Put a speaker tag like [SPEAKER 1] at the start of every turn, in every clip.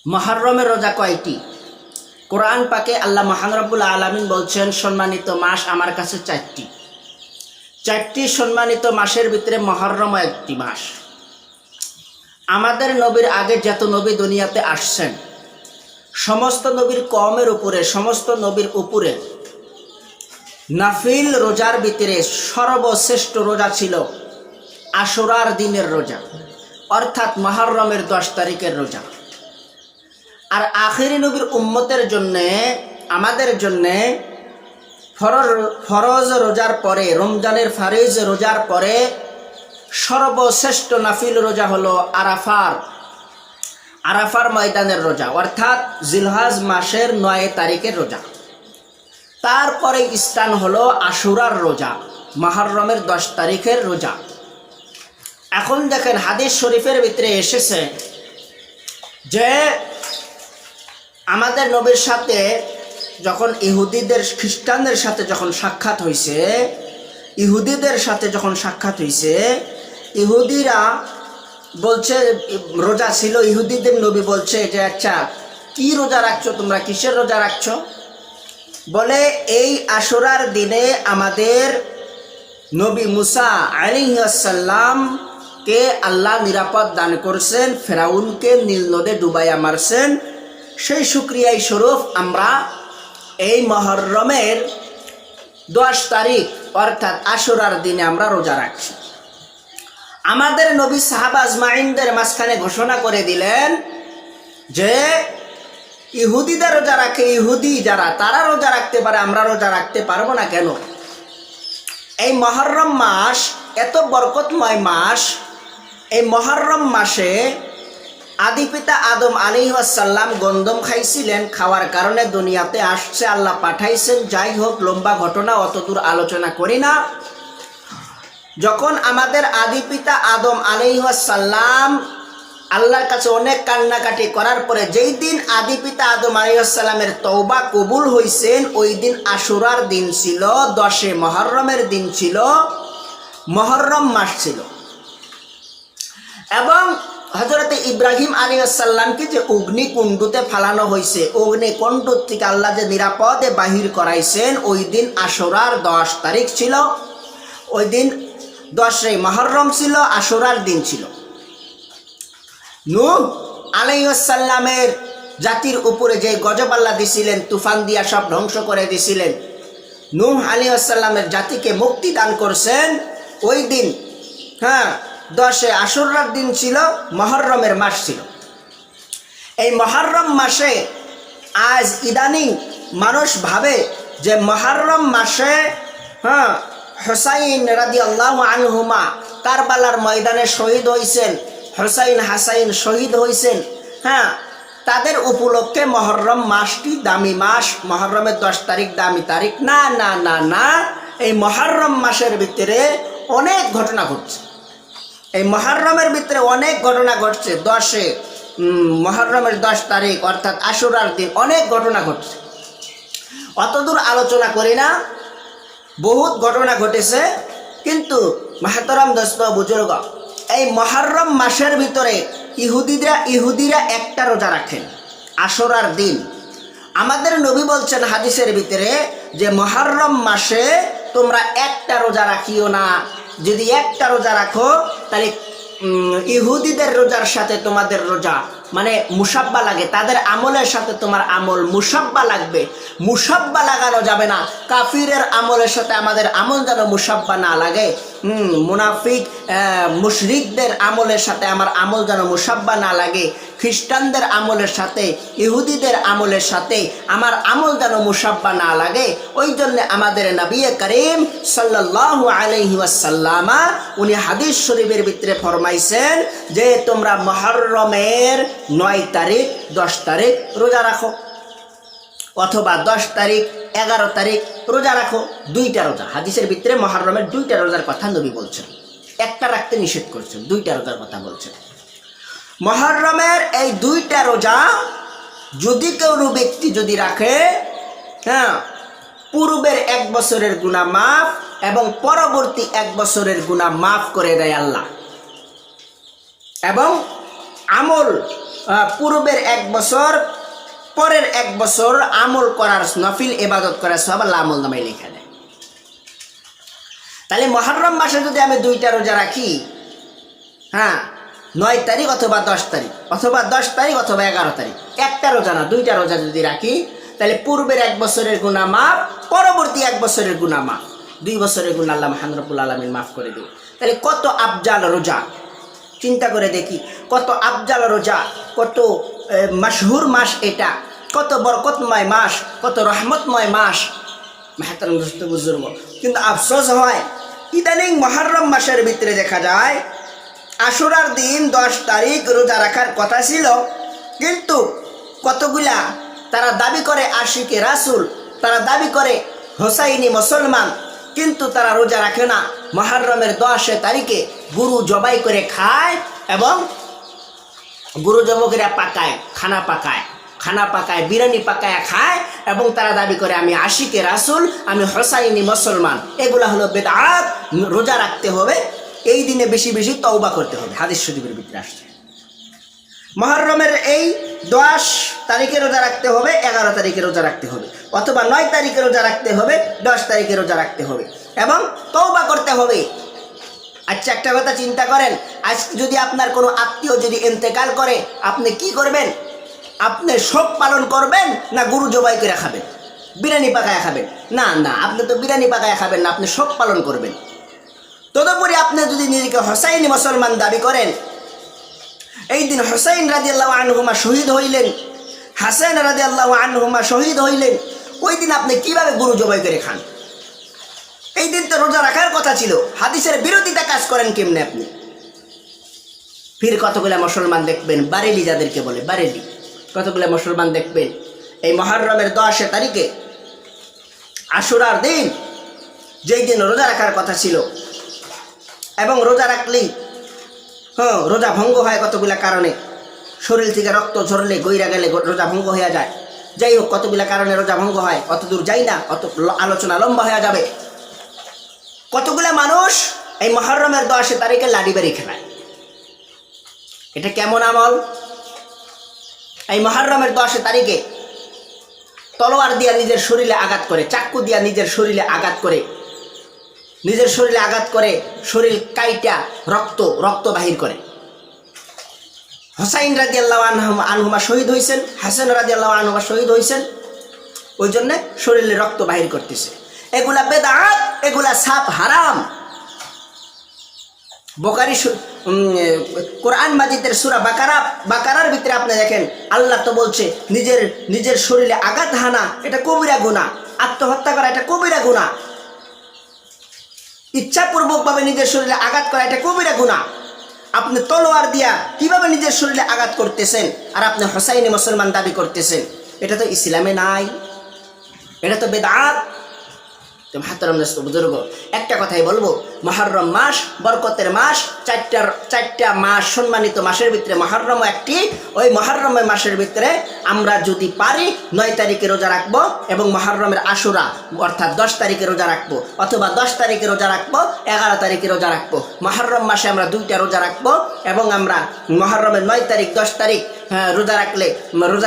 [SPEAKER 1] মুহররমের রোজা কয়টি? কোরআন পাকে আল্লাহ মহান রব্বুল আলামিন বলছেন, সম্মানিত মাস আমার কাছে চারটি সম্মানিত মাসের ভিতরে মুহররম একটি মাস। আমাদের নবীর আগে যত নবী দুনিয়াতে আসছেন, সমস্ত নবীর কওমের উপরে, সমস্ত নবীর উপরে নাফিল রোজার ভিতরে সর্বশ্রেষ্ঠ রোজা ছিল আশুরার দিনের রোজা, অর্থাৎ মুহররমের 10 তারিখের রোজা। আর আখিরি নবীর উম্মতের জন্যে, আমাদের জন্যে ফরজ রোজার পরে, রমজানের ফারিজ রোজার পরে সর্বশ্রেষ্ঠ নাফিল রোজা হলো আরাফার ময়দানের রোজা, অর্থাৎ জিলহজ মাসের 9 তারিখের রোজা। তারপরে স্থান হলো আশুরার রোজা, মুহররমের 10 তারিখের রোজা। এখন দেখেন, হাদিস শরীফের ভিতরে এসেছে যে আমাদের নবীর সাথে যখন খ্রিস্টানদের সাথে যখন সাক্ষাৎ হয়েছে, ইহুদিরা বলছে রোজা ছিল। ইহুদিদের নবী বলছে যে আচ্ছা, কি রোজা রাখছো তোমরা, কিসের রোজা রাখছো? বলে এই আশুরার দিনে আমাদের নবী মুসা আলাইহিস সালামকে আল্লাহ নিরাপদ দান করছেন, ফেরাউনকে নীল নদে ডুবাইয়া মারছেন। সেই শুকরিয়াই স্বরূপ আমরা এই মুহররমের 10 তারিখ অর্থাৎ আশুরার দিনে আমরা রোজা রাখছি। আমাদের নবী সাহাবা আজমাইনদের মাঝখানে ঘোষণা করে দিলেন যে ইহুদিরা রোজা রাখে, ইহুদি যারা তারা রোজা রাখতে পারে, আমরা রোজা রাখতে পারবো না কেন? এই মুহররম মাস এত বরকতময় মাস। এই মুহররম মাসে আদি পিতা আদম আলাইহিস সালাম গন্ধম খাইছিলেন, খাওয়ার কারণে দুনিয়াতে আসছে, আল্লাহ পাঠাইছেন। যাই হোক, লম্বা ঘটনা, অতদূর আলোচনা করি না। যখন আমাদের আদি পিতা আদম আলাইহিস সালাম আল্লাহর কাছে অনেক কান্নাকাটি করার পরে যেই দিন আদি পিতা আদম আলাইহিস সালামের তওবা কবুল হইছেন, ওই দিন আশুরার দিন ছিল, 10 মুহররমের দিন ছিল, মুহররম মাস ছিল। এবং হযরত ইব্রাহিম আলাইহিস সালামকে যে অগ্নিকুণ্ডতে ফালানো হয়েছে, অগ্নিকুণ্ড থেকে আল্লাহ যে নিরাপদে বাহির করাইছেন, ওই দিন আশুরার 10 তারিখ ছিল। ওই দিন 10 মুহররম ছিল, আশুরার দিন ছিল। নূহ আলাইহিস সালামের জাতির উপরে যে গজব আল্লাহ দিছিলেন, তুফান দিয়া সব ধ্বংস করে দিছিলেন, নূহ আলাইহিস সালামের জাতিকে মুক্তি দান করছেন। ওই দিন 10 আশুরার দিন ছিল, মুহররমের মাস ছিল। এই মুহররম মাসে আজ ইদানিং মানুষ ভাবে যে মুহররম মাসে হুসাইন রাদিয়াল্লাহু আনহুমা কারবালার ময়দানে শহীদ হয়েছেন, হুসাইন হাসাইন শহীদ হয়েছেন। তাদের উপলক্ষে মুহররম মাসটি দামি মাস, মুহররমের 10 তারিখ দামি তারিখ। না না না না, এই মুহররম মাসের ভিতরে অনেক ঘটনা ঘটছে। এই মুহররমের ভিতরে অনেক ঘটনা ঘটছে। মুহররমের 10 তারিখ অর্থাৎ আশুরার দিন অনেক ঘটনা ঘটছে। অতদূর আলোচনা করি না, বহুত ঘটনা ঘটেছে। কিন্তু মাহতারাম দোস্ত বুজুর্গ, এই মুহররম মাসের ভিতরে ইহুদিরা একটা রোজা রাখেন আশুরার দিন। আমাদের নবী বলছেন হাদিসের ভিতরে যে মুহররম মাসে তোমরা একটা রোজা রাখিও না। যদি একটা রোজা রাখো তাহলে ইহুদিদের রোজার সাথে তোমাদের রোজা মানে মুসাব্বা লাগে, তাদের আমলের সাথে তোমার আমল মুসাব্বা লাগবে। মুসাব্বা লাগানো যাবে না। কাফিরের আমলের সাথে আমাদের আমল যেন মুসাব্বা না লাগে। মুনাফিক মুশরিকদের আমলের সাথে আমার আমল যেন মুসাব্বা না লাগে। খ্রিস্টানদের আমলের সাথে, ইহুদিদের আমলের সাথে আমার আমল যেন মুসাব্বা না লাগে। ওই জন্য আমাদের নবী করিম সাল্লাল্লাহু আলাইহি ওয়াসাল্লাম উনি হাদিস শরীফের ভিতরে ফরমাইছেন যে তোমরা মুহররমের 9 তারিখ 10 তারিখ রোজা রাখো, অথবা 10 তারিখ 11 তারিখ রোজা রাখো। 2টা রোজা হাদিসের ভিতরে মুহররমের 2টা রোজার কথা নবী বলছেন, একটা রাখতে নিষেধ করছেন, 2টা রোজার কথা বলছেন। মুহররমের এই 2টা রোজা যদি কেউ ব্যক্তি যদি রাখে, পূর্বের 1 বছরের গুনাহ মাফ এবং পরবর্তী 1 বছরের গুনাহ মাফ করে দেয় আল্লাহ। এবং আমল পূর্বের 1 বছর পরের 1 বছর আমল করার নফিল ইবাদত করার সওয়াব আল্লাহ আমল নামায় লিখে দেয়। তাহলে মুহররম মাসে যদি আমি 2টা রোজা রাখি, হ্যাঁ 9 তারিখ অথবা 10 তারিখ অথবা 10 তারিখ অথবা 11 তারিখ, একটা রোজা না 2টা রোজা যদি রাখি, তাহলে পূর্বের 1 বছরের গুনাহ মাফ, পরবর্তী 1 বছরের গুনাহ মাফ, 2 বছরের গুনাহ আল্লাহ মহান রব্বুল আলামিন মাফ করে দেবে। তাহলে কত আফজাল রোজা, চিন্তা করে দেখি কত আফজাল রোজা, কত মশহুর মাস, এটা কত বরকতময় মাস, কত রহমতময় মাস। মাহতারাম দোস্ত বুজুর্গ, কিন্তু আফসোস হয় ইদানিং মুহররম মাসের ভিতরে দেখা যায় আশুরার দিন 10 তারিখ রোজা রাখার কথা ছিল, কিন্তু কতগুলা তারা দাবি করে আশিকে রাসূল, তারা দাবি করে হোসাইনি মুসলমান, কিন্তু তারা রোজা রাখে না। মুহররমের 10 তারিখে গরু জবাই করে খায় এবং গরু জবাই করে পাকায়, খানা পাকায়, বিরিয়ানি পাকায় খায়, এবং তারা দাবি করে আমি আশিকে রাসূল, আমি হোসাইনি মুসলমান। এগুলা হলো বেদআত। রোজা রাখতে হবে, এই দিনে বেশি বেশি তওবা করতে হবে। হাদিস শরীফের ভিতরে আসছে মুহররমের এই 10 তারিখে রোজা রাখতে হবে, 11 তারিখে রোজা রাখতে হবে, অথবা 9 তারিখে রোজা রাখতে হবে, 10 তারিখে রোজা রাখতে হবে এবং তওবা করতে হবে। আচ্ছা, একটা কথা চিন্তা করেন, আজ যদি আপনার কোনো আত্মীয় যদি ইন্তেকাল করে, আপনি কি করবেন? আপনি শোক পালন করবেন না গরু জবাই করে খাবেন, বিরিয়ানি পাকায় খাবেন? না না, আপনি তো বিরিয়ানি পাকায় খাবেন না, আপনি শোক পালন করবেন। তদুপরি আপনি যদি নিজেকে হোসাইনি মুসলমান দাবি করেন, এই দিন হোসাইন রাদিয়াল্লাহু আনহুমা শহীদ হইলেন, হাসান রাদিয়াল্লাহু আনহুমা শহীদ হইলেন, ওই দিন আপনি কিভাবে গরু জবাই করে খান? এই দিন তো রোজা রাখার কথা ছিল, হাদিসের বিরোধিতা কাজ করেন কেমনে আপনি? ফির কতগুলা মুসলমান দেখবেন, বারেলি যাদেরকে বলে বারেলি, কতগুলা মুসলমান দেখবেন এই মুহররমের 10 তারিখে আশুরার দিন, যেই দিন রোজা রাখার কথা ছিল, এবং রোজা রাখলেই রোজা ভঙ্গ হয় কতগুলা কারণে, শরীর থেকে রক্ত ঝরলে, গইরা গেলে রোজা ভঙ্গ হয়ে যায়। যাই হোক, কতগুলা কারণে রোজা ভঙ্গ হয়, অত দূর যাই না, অত আলোচনা লম্বা হয়ে যাবে। কতগুলা মানুষ এই মুহররমের 10 তারিখে লাডি বাড়ি খেলায়, এটা কেমন আমল? এই মুহররমের 10 তারিখে তলোয়ার দিয়া নিজের শরীরে আঘাত করে, চাকু দিয়া নিজের শরীরে আঘাত করে, নিজের শরীরে আঘাত করে, শরীর কাইটা রক্ত বাহির করে। হোসাইন রাদিয়াল্লাহু আনহুমা শহীদ হয়েছেন, হাসান রাদিয়াল্লাহু আনহুমা শহীদ হয়েছেন, ওই জন্য শরীরে রক্ত বাহির করতেছে। এগুলা বেদাত, এগুলা সাপ হারাম। বুখারী কোরআন মাজিদের সূরা বাকারার ভিতরে আপনি দেখেন, আল্লাহ তো বলছে নিজের শরীরে আঘাত হানা এটা কবিরা গুনাহ, আত্মহত্যা করা এটা কবিরা গুনাহ, ইচ্ছাপূর্বকভাবে নিজের শরীরে আঘাত করা এটা কবিরা গুনাহ। আপনি তলোয়ার দিয়া কিভাবে নিজের শরীরে আঘাত করতেছেন, আর আপনি হোসাইনি মুসলমান দাবি করতেছেন? এটা তো ইসলামে নাই, এটা তো বেদাত। তো মাহতারাম দোস্ত বুজুর্গ, একটা কথাই বলবো, মুহররম মাস বরকতের মাস, 4টা মাস সম্মানিত মাসের ভিতরে মুহররমও একটি। ওই মুহররমের মাসের ভিতরে আমরা যদি পারি 9 তারিখে রোজা রাখবো, এবং মুহররমের আশুরা অর্থাৎ 10 তারিখে রোজা রাখবো, অথবা 10 তারিখে রোজা রাখবো, 11 তারিখে রোজা রাখবো। মুহররম মাসে আমরা 2টা রোজা রাখবো, এবং আমরা মুহররমের 9 তারিখ 10 তারিখ রোজা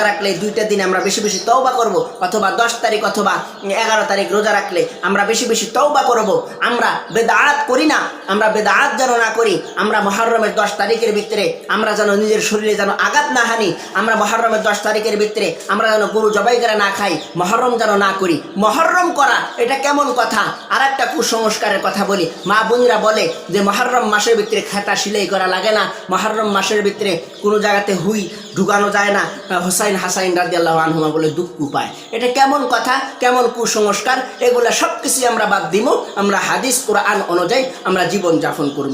[SPEAKER 1] রাখলে 2টা দিন আমরা বেশি বেশি তওবা করব, অথবা 10 তারিখ অথবা 11 তারিখ রোজা রাখলে আমরা বেশি বেশি তওবা করব। আমরা বেদাত করি না, আমরা বেদাত যেন না করি। আমরা মুহররমের 10 তারিখের ভিতরে আমরা যেন নিজের শরীরে যেন আঘাত না হানি, আমরা মুহররমের 10 তারিখের ভিতরে আমরা যেন গরু জবাই করে না খাই, মুহররম যেন না করি। মুহররম করা এটা কেমন কথা? আর একটা কুসংস্কারের কথা বলি, মা বোনরা বলে যে মুহররম মাসের ভিতরে খাতা সিলাই করা লাগে না, মুহররম মাসের ভিতরে কোনো জায়গাতে হুই ঢুকানো যায় না, হোসাইন হাসাইন রাদিয়াল্লাহু আনহুমা বলে দুঃখ পায়। এটা কেমন কথা, কেমন কুসংস্কার? এগুলা সব কিছু আমরা বাদ দিব, আমরা হাদিস কোরআন অনুযায়ী আমরা জীবন যাপন করব।